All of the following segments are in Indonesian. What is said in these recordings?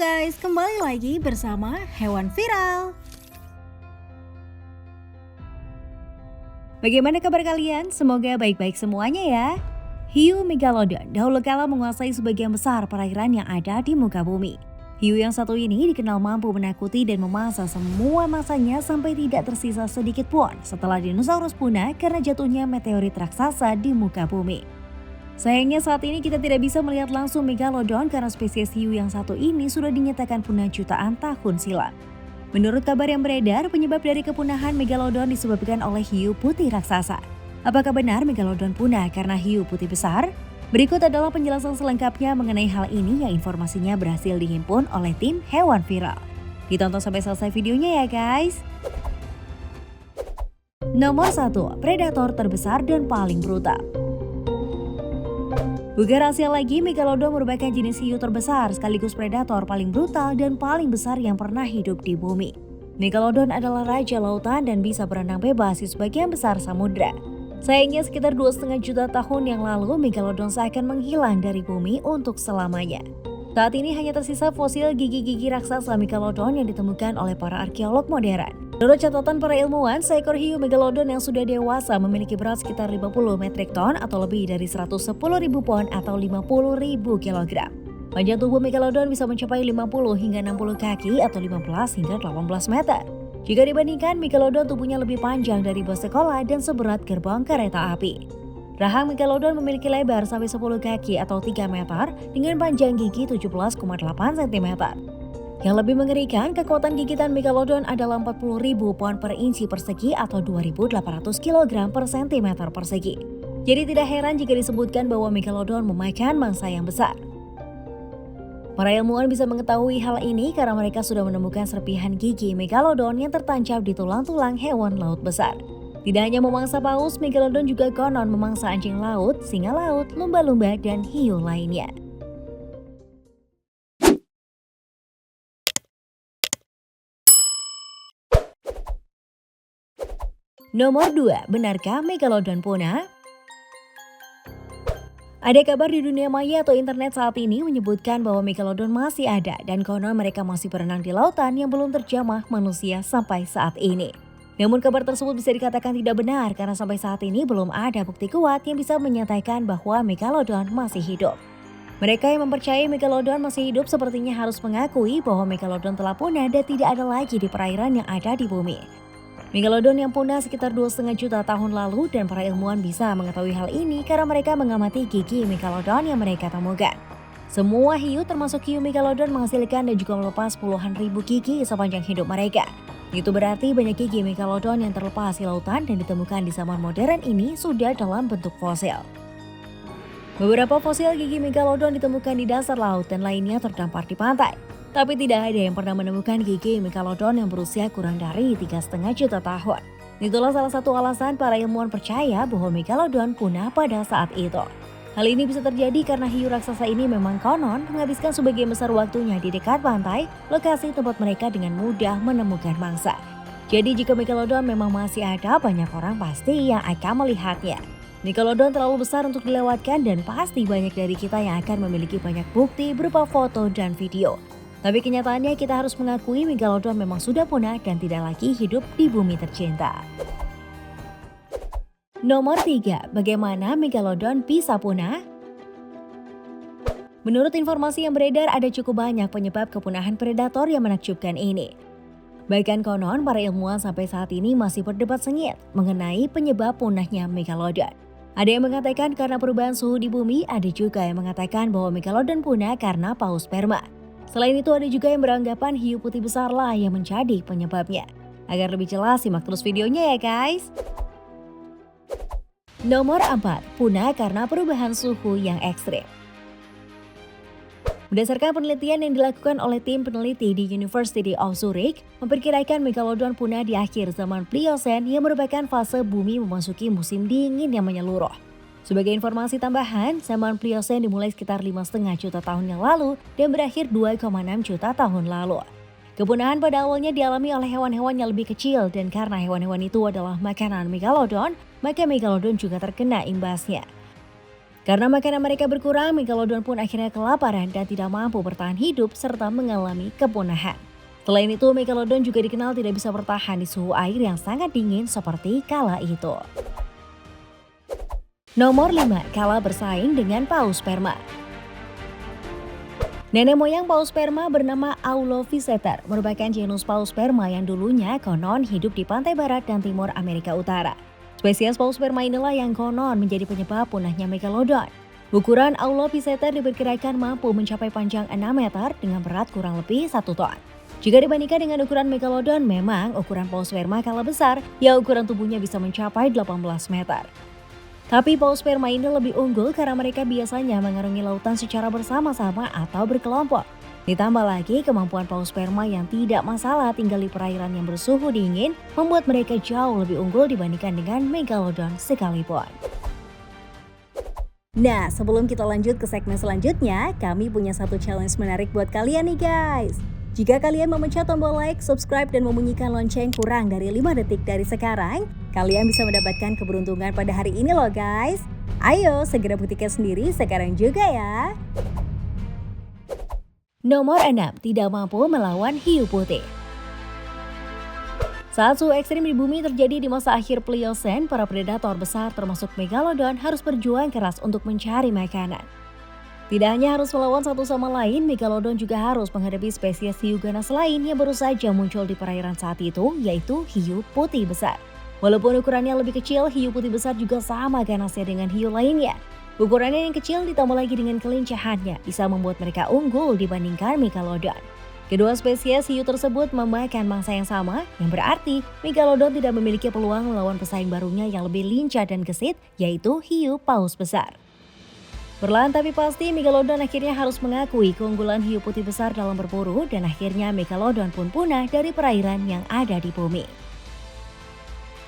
guys, kembali lagi bersama Hewan Viral. Bagaimana kabar kalian? Semoga baik-baik semuanya ya. Hiu Megalodon dahulu kala menguasai sebagian besar perairan yang ada di muka bumi. Hiu yang satu ini dikenal mampu menakuti dan memangsa semua masanya sampai tidak tersisa sedikit pun setelah dinosaurus punah karena jatuhnya meteorit raksasa di muka bumi. Sayangnya saat ini kita tidak bisa melihat langsung Megalodon karena spesies hiu yang satu ini sudah dinyatakan punah jutaan tahun silam. Menurut kabar yang beredar, penyebab dari kepunahan Megalodon disebabkan oleh hiu putih raksasa. Apakah benar Megalodon punah karena hiu putih besar? Berikut adalah penjelasan selengkapnya mengenai hal ini yang informasinya berhasil dihimpun oleh tim Hewan Viral. Ditonton sampai selesai videonya ya guys. Nomor 1, predator terbesar dan paling brutal. Bukan rahasia lagi, Megalodon merupakan jenis hiu terbesar sekaligus predator paling brutal dan paling besar yang pernah hidup di bumi. Megalodon adalah raja lautan dan bisa berenang bebas di sebagian besar samudra. Sayangnya sekitar 2,5 juta tahun yang lalu, Megalodon seakan menghilang dari bumi untuk selamanya. Saat ini hanya tersisa fosil gigi-gigi raksasa Megalodon yang ditemukan oleh para arkeolog modern. Menurut catatan para ilmuwan, seekor hiu Megalodon yang sudah dewasa memiliki berat sekitar 50 metrik ton atau lebih dari 110.000 pon atau 50.000 kilogram. Panjang tubuh Megalodon bisa mencapai 50 hingga 60 kaki atau 15 hingga 18 meter. Jika dibandingkan, Megalodon tubuhnya lebih panjang dari bus sekolah dan seberat gerbong kereta api. Rahang Megalodon memiliki lebar sampai 10 kaki atau 3 meter dengan panjang gigi 17,8 cm. Yang lebih mengerikan, kekuatan gigitan Megalodon adalah 40.000 pon per inci persegi atau 2.800 kg per cm persegi. Jadi tidak heran jika disebutkan bahwa Megalodon memakan mangsa yang besar. Para ilmuwan bisa mengetahui hal ini karena mereka sudah menemukan serpihan gigi Megalodon yang tertancap di tulang-tulang hewan laut besar. Tidak hanya memangsa paus, Megalodon juga konon memangsa anjing laut, singa laut, lumba-lumba, dan hiu lainnya. Nomor 2, benarkah Megalodon punah? Ada kabar di dunia maya atau internet saat ini menyebutkan bahwa Megalodon masih ada dan konon mereka masih berenang di lautan yang belum terjamah manusia sampai saat ini. Namun kabar tersebut bisa dikatakan tidak benar karena sampai saat ini belum ada bukti kuat yang bisa menyatakan bahwa Megalodon masih hidup. Mereka yang mempercayai Megalodon masih hidup sepertinya harus mengakui bahwa Megalodon telah punah dan tidak ada lagi di perairan yang ada di bumi. Megalodon yang punah sekitar 2,5 juta tahun lalu dan para ilmuwan bisa mengetahui hal ini karena mereka mengamati gigi Megalodon yang mereka temukan. Semua hiu termasuk hiu Megalodon menghasilkan dan juga melepas puluhan ribu gigi sepanjang hidup mereka. Itu berarti banyak gigi Megalodon yang terlepas di lautan dan ditemukan di zaman modern ini sudah dalam bentuk fosil. Beberapa fosil gigi Megalodon ditemukan di dasar laut dan lainnya terdampar di pantai. Tapi tidak ada yang pernah menemukan gigi Megalodon yang berusia kurang dari 3,5 juta tahun. Itulah salah satu alasan para ilmuwan percaya bahwa Megalodon punah pada saat itu. Hal ini bisa terjadi karena hiu raksasa ini memang konon menghabiskan sebagian besar waktunya di dekat pantai, lokasi tempat mereka dengan mudah menemukan mangsa. Jadi jika Megalodon memang masih ada, banyak orang pasti yang akan melihatnya. Megalodon terlalu besar untuk dilewatkan dan pasti banyak dari kita yang akan memiliki banyak bukti berupa foto dan video. Tapi kenyataannya kita harus mengakui Megalodon memang sudah punah dan tidak lagi hidup di bumi tercinta. Nomor 3, bagaimana Megalodon bisa punah? Menurut informasi yang beredar ada cukup banyak penyebab kepunahan predator yang menakjubkan ini. Bahkan konon para ilmuwan sampai saat ini masih berdebat sengit mengenai penyebab punahnya Megalodon. Ada yang mengatakan karena perubahan suhu di bumi, ada juga yang mengatakan bahwa Megalodon punah karena paus sperma. Selain itu ada juga yang beranggapan hiu putih besar lah yang menjadi penyebabnya. Agar lebih jelas simak terus videonya ya guys. Nomor 4, punah karena perubahan suhu yang ekstrim. Berdasarkan penelitian yang dilakukan oleh tim peneliti di University of Zurich, memperkirakan Megalodon punah di akhir zaman Pliocene yang merupakan fase bumi memasuki musim dingin yang menyeluruh. Sebagai informasi tambahan, zaman Pliocene dimulai sekitar 5,5 juta tahun yang lalu dan berakhir 2,6 juta tahun lalu. Kepunahan pada awalnya dialami oleh hewan-hewan yang lebih kecil dan karena hewan-hewan itu adalah makanan Megalodon, maka Megalodon juga terkena imbasnya. Karena makanan mereka berkurang, Megalodon pun akhirnya kelaparan dan tidak mampu bertahan hidup serta mengalami kepunahan. Selain itu, Megalodon juga dikenal tidak bisa bertahan di suhu air yang sangat dingin seperti kala itu. Nomor 5, kala bersaing dengan paus sperma. Nenek moyang paus sperma bernama Auloviseter merupakan genus paus sperma yang dulunya konon hidup di pantai barat dan timur Amerika Utara. Spesies paus sperma inilah yang konon menjadi penyebab punahnya Megalodon. Ukuran Auloviseter diperkirakan mampu mencapai panjang 6 meter dengan berat kurang lebih 1 ton. Jika dibandingkan dengan ukuran Megalodon, memang ukuran paus sperma kalah besar, yang ukuran tubuhnya bisa mencapai 18 meter. Tapi paus sperma ini lebih unggul karena mereka biasanya mengarungi lautan secara bersama-sama atau berkelompok. Ditambah lagi kemampuan paus sperma yang tidak masalah tinggal di perairan yang bersuhu dingin membuat mereka jauh lebih unggul dibandingkan dengan Megalodon sekalipun. Nah, sebelum kita lanjut ke segmen selanjutnya, kami punya satu challenge menarik buat kalian nih guys. Jika kalian memencet tombol like, subscribe, dan membunyikan lonceng kurang dari 5 detik dari sekarang, kalian bisa mendapatkan keberuntungan pada hari ini loh guys. Ayo segera buktikan sendiri sekarang juga ya. Nomor 6, tidak mampu melawan hiu putih. Saat suhu ekstrim di bumi terjadi di masa akhir Pliocene, para predator besar termasuk Megalodon harus berjuang keras untuk mencari makanan. Tidak hanya harus melawan satu sama lain, Megalodon juga harus menghadapi spesies hiu ganas lain yang baru saja muncul di perairan saat itu, yaitu hiu putih besar. Walaupun ukurannya lebih kecil, hiu putih besar juga sama ganasnya dengan hiu lainnya. Ukurannya yang kecil ditambah lagi dengan kelincahannya bisa membuat mereka unggul dibandingkan Megalodon. Kedua spesies hiu tersebut memakan mangsa yang sama, yang berarti Megalodon tidak memiliki peluang melawan pesaing barunya yang lebih lincah dan gesit, yaitu hiu paus besar. Perlahan tapi pasti, Megalodon akhirnya harus mengakui keunggulan hiu putih besar dalam berburu dan akhirnya Megalodon pun punah dari perairan yang ada di bumi.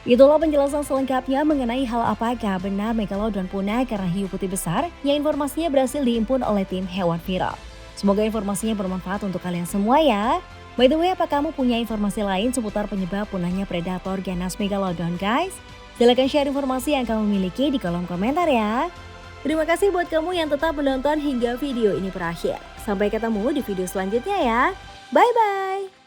Itulah penjelasan selengkapnya mengenai hal apakah benar Megalodon punah karena hiu putih besar yang informasinya berhasil dihimpun oleh tim Hewan Viral. Semoga informasinya bermanfaat untuk kalian semua ya. By the way, apa kamu punya informasi lain seputar penyebab punahnya predator ganas Megalodon guys? Silahkan share informasi yang kamu miliki di kolom komentar ya. Terima kasih buat kamu yang tetap menonton hingga video ini berakhir. Sampai ketemu di video selanjutnya ya. Bye-bye.